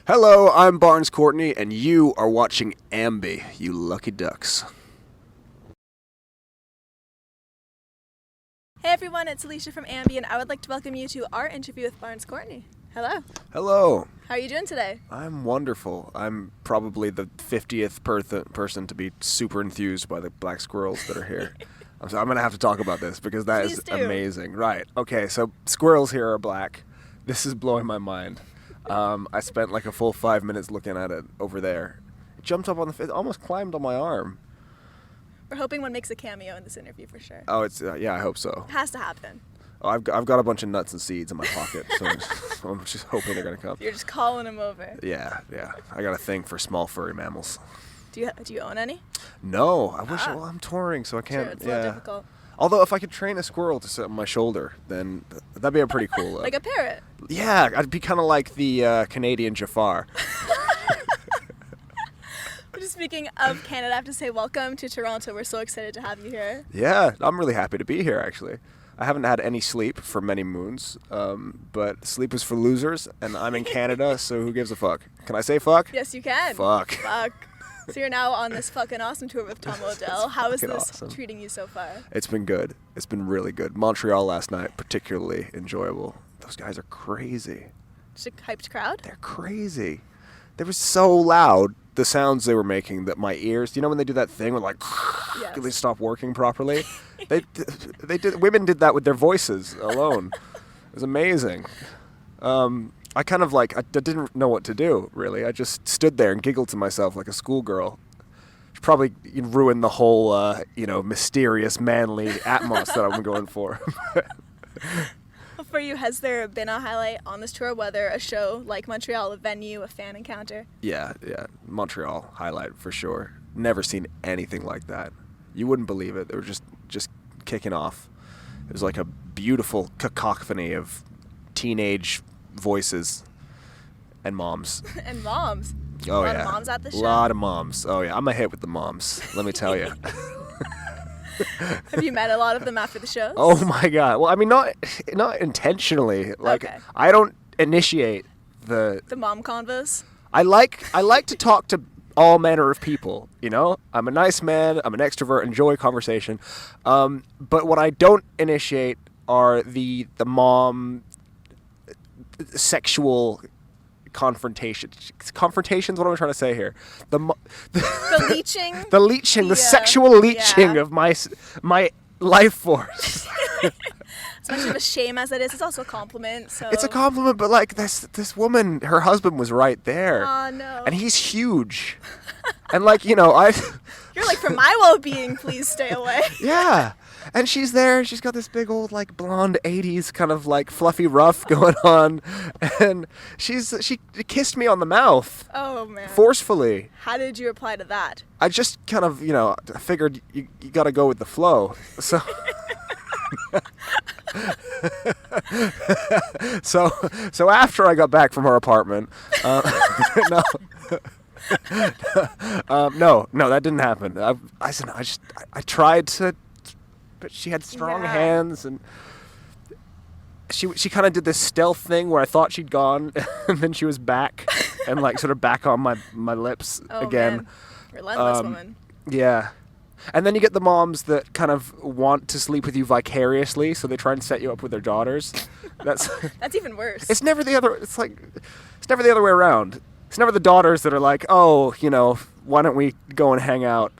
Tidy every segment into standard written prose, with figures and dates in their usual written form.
Hello, I'm Barns Courtney, and you are watching AMBY, you lucky ducks. Hey everyone, it's Alicia from AMBY, and I would like to welcome you to our interview with Barns Courtney. Hello. Hello. How are you doing today? I'm wonderful. I'm probably the 50th person to be super enthused by the black squirrels that are here. I'm going to have to talk about this because that is amazing. Right. Okay, so squirrels here are black. This is blowing my mind. I spent like a full 5 minutes looking at it over there. It jumped up on it almost climbed on my arm. We're hoping one makes a cameo in this interview for sure. Oh, it's yeah, I hope so. It has to happen. Oh, I've got a bunch of nuts and seeds in my pocket, so I'm just hoping they're gonna come. You're just calling them over. Yeah. I got a thing for small furry mammals. Do you own any? No, I wish. Well, I'm touring, so I can't. Sure, it's a little difficult. Although if I could train a squirrel to sit on my shoulder, then that'd be a pretty cool look. Like a parrot. Yeah, I'd be kind of like the Canadian Jafar. Just speaking of Canada, I have to say welcome to Toronto. We're so excited to have you here. Yeah, I'm really happy to be here, actually. I haven't had any sleep for many moons, but sleep is for losers, and I'm in Canada, so who gives a fuck? Can I say fuck? Yes, you can. Fuck. So you're now on this fucking awesome tour with Tom Odell. How is this awesome. treating you so far? It's been good. It's been really good. Montreal last night, particularly enjoyable. Those guys are crazy. Just a hyped crowd? They're crazy. They were so loud, the sounds they were making, that my ears, you know when they do that thing where like, yes. They stop working properly? Women did that with their voices alone. It was amazing. I kind of I didn't know what to do, really. I just stood there and giggled to myself like a schoolgirl. Probably ruined the whole, mysterious, manly atmos that I'm going for. For you, has there been a highlight on this tour, whether a show like Montreal, a venue, a fan encounter? Yeah, Montreal highlight for sure. Never seen anything like that. You wouldn't believe it. They were just kicking off. It was like a beautiful cacophony of teenage voices and moms. And moms. Oh, a lot of moms at the show? A lot of moms. Oh, yeah. I'm a hit with the moms, let me tell you. Have you met a lot of them after the shows? Oh, my God. Well, I mean, not intentionally. Okay. I don't initiate the mom convos? I like to talk to all manner of people, I'm a nice man, I'm an extrovert, enjoy conversation. But what I don't initiate are the mom sexual confrontations. What am I trying to say here? The leeching? The leeching, the sexual leeching of my life force. As much of a shame as it is, it's also a compliment. So it's a compliment, but this woman, her husband was right there. Oh no. And he's huge. And You're like, for my well-being, please stay away. Yeah. And she's there, she's got this big old blonde 80s kind of fluffy ruff going on, and she kissed me on the mouth. Oh man. Forcefully. How did you reply to that? I just kind of, I figured you got to go with the flow. So so after I got back from her apartment, no, that didn't happen. I tried to, but she had strong hands, and she kind of did this stealth thing where I thought she'd gone, and then she was back, and sort of back on my lips again. Man. Relentless woman. Yeah. And then you get the moms that kind of want to sleep with you vicariously, so they try and set you up with their daughters. That's even worse. It's never the other. It's never the other way around. It's never the daughters that are like, oh, why don't we go and hang out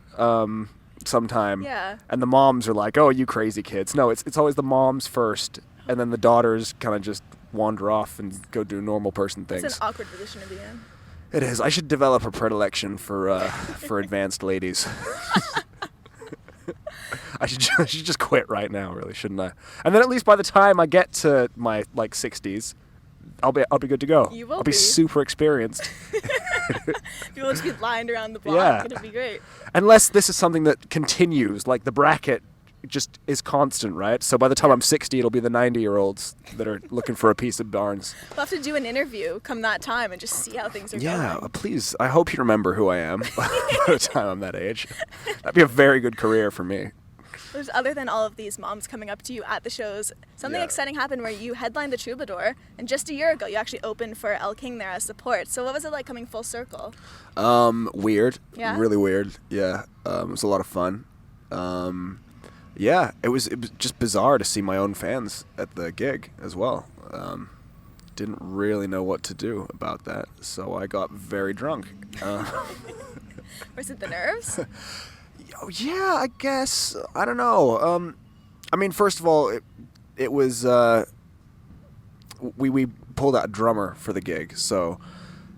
sometime? Yeah. And the moms are like, oh, you crazy kids. No, it's always the moms first, and then the daughters kind of just wander off and go do normal person things. It's an awkward position to be in. It is. I should develop a predilection for advanced ladies. I should just quit right now, really, shouldn't I? And then at least by the time I get to my 60s, I'll be good to go. You will I'll be super experienced. People will just be lined around the block. It'll be great. Unless this is something that continues, like the bracket just is constant, right? So by the time I'm 60, it'll be the 90-year-olds that are looking for a piece of Barns. We'll have to do an interview come that time and just see how things are going. Yeah, please. I hope you remember who I am by the time I'm that age. That'd be a very good career for me. Other than all of these moms coming up to you at the shows, something exciting happened where you headlined the Troubadour, and just a year ago you actually opened for El King there as support. So what was it like coming full circle? Weird. Yeah? Really weird. Yeah. It was a lot of fun. Yeah, it was just bizarre to see my own fans at the gig as well. Didn't really know what to do about that, so I got very drunk. Was it the nerves? Yeah, I guess. I don't know. I mean, first of all, it was we pulled out a drummer for the gig, so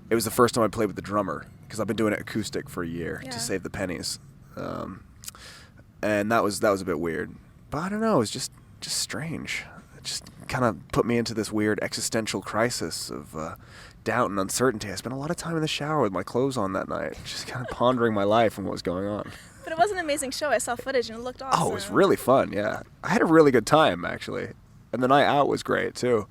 it was the first time I played with the drummer because I've been doing it acoustic for a year to save the pennies, and that was a bit weird. But I don't know. It was just strange. It just kind of put me into this weird existential crisis of doubt and uncertainty. I spent a lot of time in the shower with my clothes on that night, just kind of pondering my life and what was going on. But it was an amazing show. I saw footage and it looked awesome. Oh, it was really fun, yeah. I had a really good time, actually. And the night out was great, too.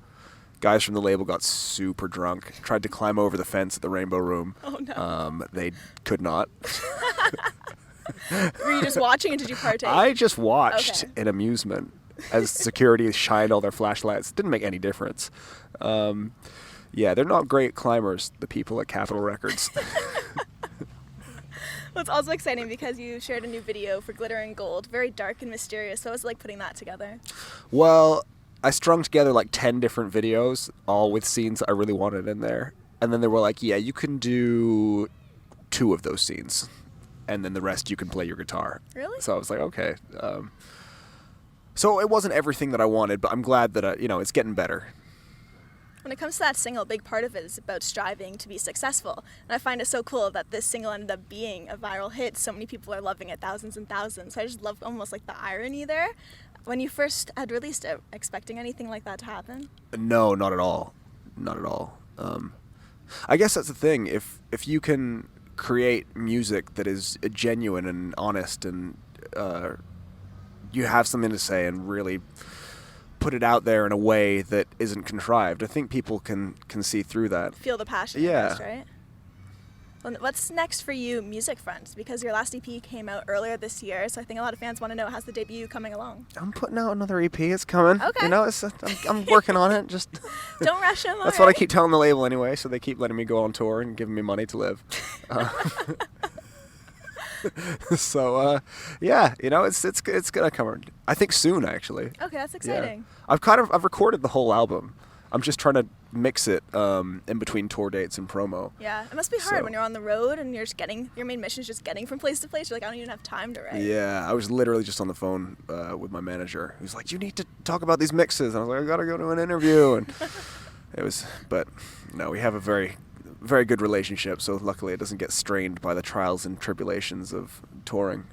Guys from the label got super drunk, tried to climb over the fence at the Rainbow Room. Oh, no. They could not. Were you just watching, or did you partake? I just watched in amusement as security shined all their flashlights. It didn't make any difference. Yeah, they're not great climbers, the people at Capitol Records. Well, it's also exciting because you shared a new video for Glitter and Gold, very dark and mysterious. So it was like putting that together. Well, I strung together like 10 different videos, all with scenes I really wanted in there. And then they were like, yeah, you can do 2 of those scenes. And then the rest you can play your guitar. Really? So I was like, okay. So it wasn't everything that I wanted, but I'm glad that, it's getting better. When it comes to that single, a big part of it is about striving to be successful. And I find it so cool that this single ended up being a viral hit. So many people are loving it, thousands and thousands. So I just love almost like the irony there. When you first had released it, expecting anything like that to happen? No, not at all. Not at all. I guess that's the thing. If you can create music that is genuine and honest and you have something to say and really put it out there in a way that isn't contrived, I think people can see through that. Feel the passion, yeah. I guess, right? Well, what's next for you music front? Because your last EP came out earlier this year, so I think a lot of fans want to know, how's the debut coming along? I'm putting out another EP. It's coming. Okay. I'm working on it. Just don't rush them. That's what I keep telling the label anyway, so they keep letting me go on tour and giving me money to live. So yeah, it's gonna come. I think soon, actually. Okay, that's exciting. Yeah. I've recorded the whole album. I'm just trying to mix it in between tour dates and promo. Yeah, it must be hard when you're on the road and you're just your main mission is just getting from place to place. You're like, I don't even have time to write. Yeah, I was literally just on the phone with my manager. He was like, you need to talk about these mixes. And I was like, I gotta go to an interview. And but no, we have a very, very good relationship. So luckily it doesn't get strained by the trials and tribulations of touring.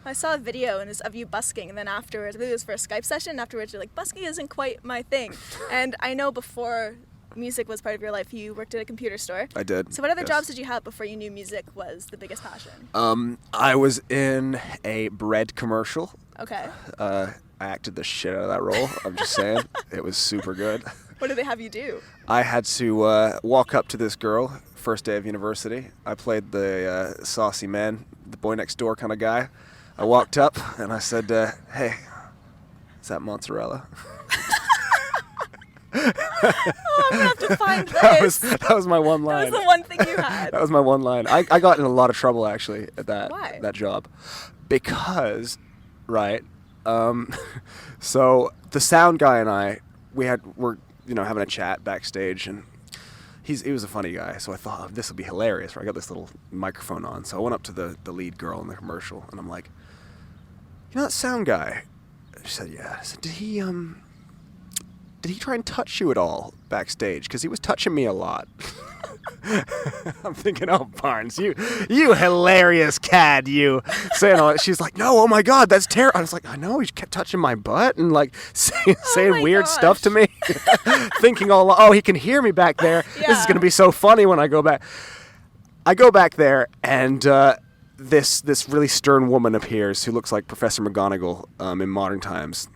I saw a video and it's of you busking, and then afterwards, I believe it was for a Skype session, and afterwards you're like, busking isn't quite my thing. And I know before music was part of your life, you worked at a computer store. I did. So what other jobs did you have before you knew music was the biggest passion? I was in a bread commercial. Okay. I acted the shit out of that role. I'm just saying. It was super good. What did they have you do? I had to walk up to this girl, first day of university. I played the saucy man, the boy next door kind of guy. I walked up and I said, hey, is that mozzarella? Oh, I'm going to have to find this. That was my one line. That was the one thing you had. That was my one line. I got in a lot of trouble, actually, at that job. Because, right, so the sound guy and I, we're having a chat backstage, and he was a funny guy, so I thought, oh, this will be hilarious. I got this little microphone on, so I went up to the lead girl in the commercial, and I'm like, you know that sound guy? She said, yeah. I said, did he try and touch you at all backstage? Because he was touching me a lot. I'm thinking, oh, Barnes, you hilarious cad, you. Saying all that. She's like, no, oh my God, that's terrible. I was like, I know, he kept touching my butt and like saying weird stuff to me. Thinking he can hear me back there. Yeah. This is going to be so funny when I go back. I go back there and this really stern woman appears who looks like Professor McGonagall in modern times.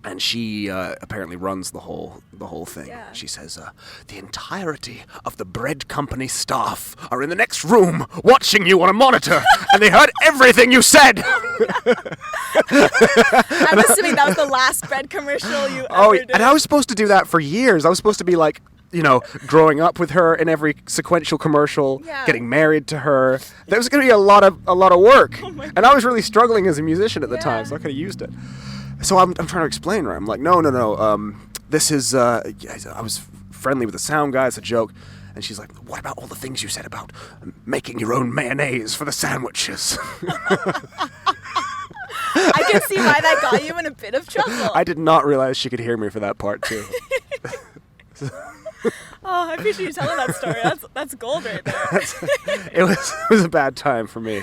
And she apparently runs the whole thing. Yeah. She says, the entirety of the bread company staff are in the next room watching you on a monitor, and they heard everything you said. I'm assuming that was the last bread commercial you ever did. And I was supposed to do that for years. I was supposed to be like, growing up with her in every sequential commercial, getting married to her. There was going to be a lot of work. And I was really struggling as a musician at the time, so I could have used it. So I'm trying to explain to her. I'm like, no. This is, I was friendly with the sound guy. It's a joke. And she's like, what about all the things you said about making your own mayonnaise for the sandwiches? I can see why that got you in a bit of trouble. I did not realize she could hear me for that part, too. I appreciate you telling that story. That's gold right there. It was a bad time for me.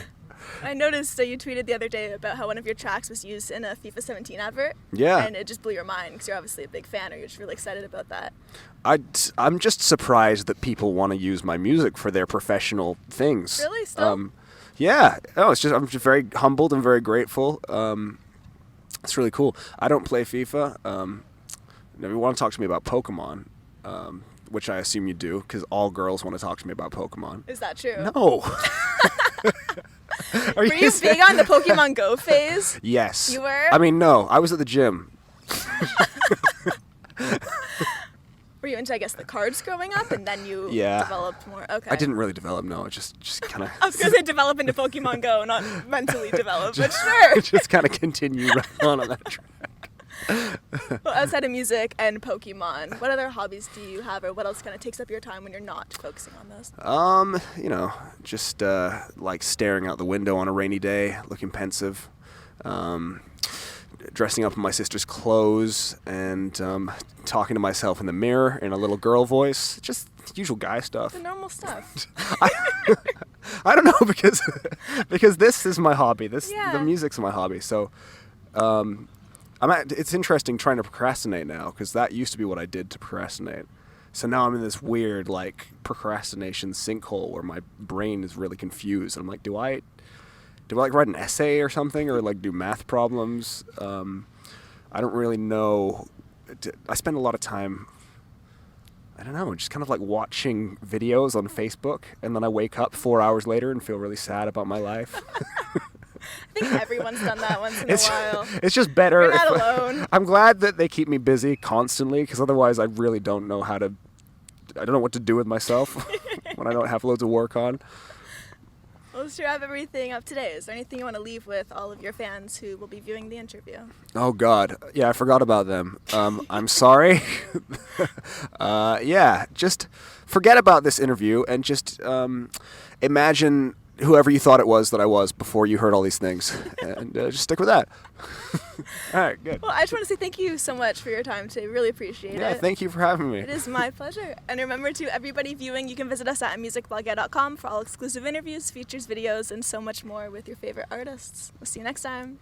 I noticed that you tweeted the other day about how one of your tracks was used in a FIFA 17 advert. Yeah. And it just blew your mind because you're obviously a big fan, or you're just really excited about that. I'm just surprised that people want to use my music for their professional things. Really? Still? Yeah. I'm just very humbled and very grateful. It's really cool. I don't play FIFA. If you want to talk to me about Pokemon, which I assume you do, because all girls want to talk to me about Pokemon. Is that true? No. Were you big on the Pokemon Go phase? Yes. You were? I mean, no. I was at the gym. Were you into, I guess, the cards growing up, and then you developed more? Okay. I didn't really develop, no. Just kind of... I was going to say develop into Pokemon Go, not mentally develop, but sure. Just kind of continue right on that track. Well, outside of music and Pokemon, what other hobbies do you have, or what else kind of takes up your time when you're not focusing on those? Just like staring out the window on a rainy day, looking pensive, dressing up in my sister's clothes, and talking to myself in the mirror in a little girl voice. Just usual guy stuff. The normal stuff. I don't know, because this is my hobby. The music's my hobby. So it's interesting trying to procrastinate now, because that used to be what I did to procrastinate. So now I'm in this weird like procrastination sinkhole where my brain is really confused. I'm like, do I like write an essay or something, or like do math problems? I don't really know. I spend a lot of time, I don't know, just kind of like watching videos on Facebook, and then I wake up 4 hours later and feel really sad about my life. I think everyone's done that once in a while. It's just better. You're not alone. I'm glad that they keep me busy constantly, because otherwise I really don't know I don't know what to do with myself when I don't have loads of work on. Well, sure, I have everything up to date. Is there anything you want to leave with all of your fans who will be viewing the interview? Oh, God. Yeah, I forgot about them. I'm sorry. Just forget about this interview and just imagine whoever you thought it was that I was before you heard all these things, and just stick with that. All right, good. Well, I just want to say thank you so much for your time today. Really appreciate it. Yeah, thank you for having me. It is my pleasure. And remember, to everybody viewing, you can visit us at musicblogger.com for all exclusive interviews, features, videos, and so much more with your favorite artists. We'll see you next time.